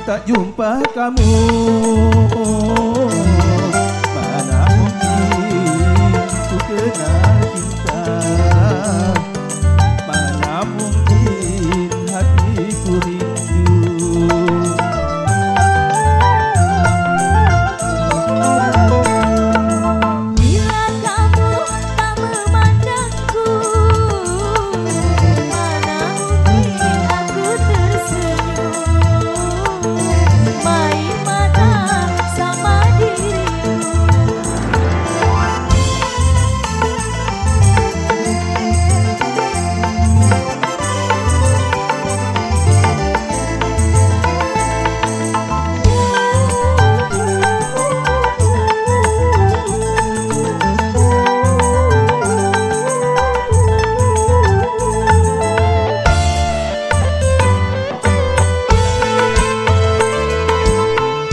tak jumpa kamu, mana mungkin ku kenal cinta, mana mungkin hatiku rindu. Bila kamu tak memandangku, mana mungkin aku tersenyum. Main mata sama dirimu.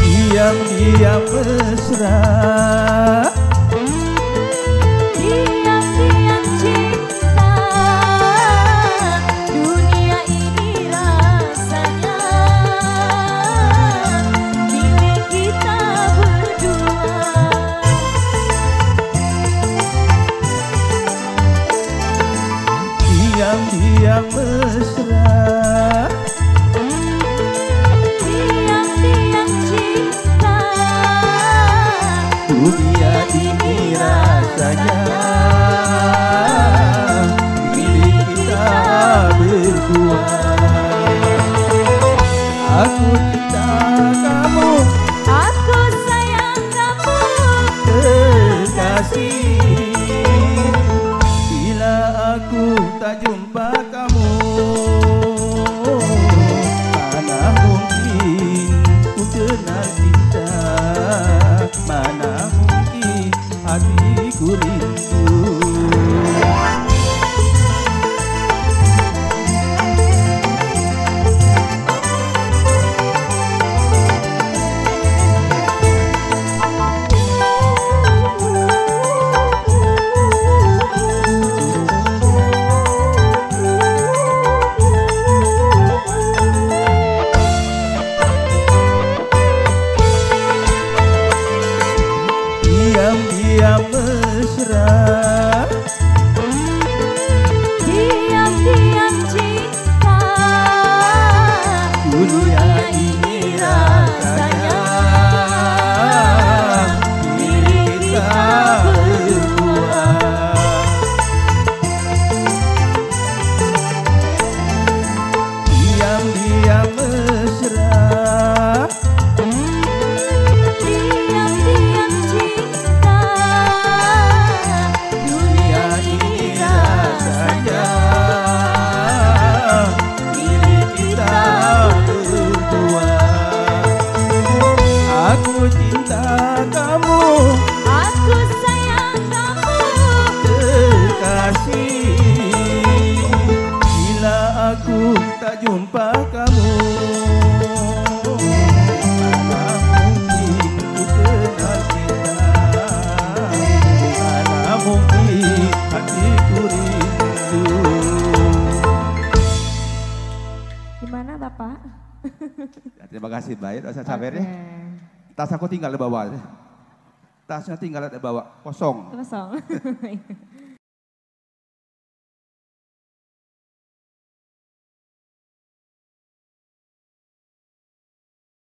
Diam-diam mesra, Diam-diam cinta, dunia ini rasanya milik kita berdua. diam-diam mesra, Diam-diam cinta, dunia ini rasanya milik kita berdua. Aku cinta kamu, aku sayang kamu, kekasih. Bila aku tak jumpa kamu, mana mungkin ku kenal cinta, mana mungkin hatiku rindu. Diam-diam mesra, diam-diam cinta, dunia ini rasanya milik kita berdua. Diam-diam mesra, diam-diam cinta, dunia ini rasanya milik kita berdua. Aku cinta kamu, aku sayang kamu, kekasih. Bila aku tak jumpa kamu, mana mungkin ku kenal cinta, mana mungkin hatiku rindu. Gimana Bapak? Ya, terima kasih baik, rasa sabar ya. Tas aku tinggal di bawah. Tasnya tinggal di bawah, kosong. Kosong.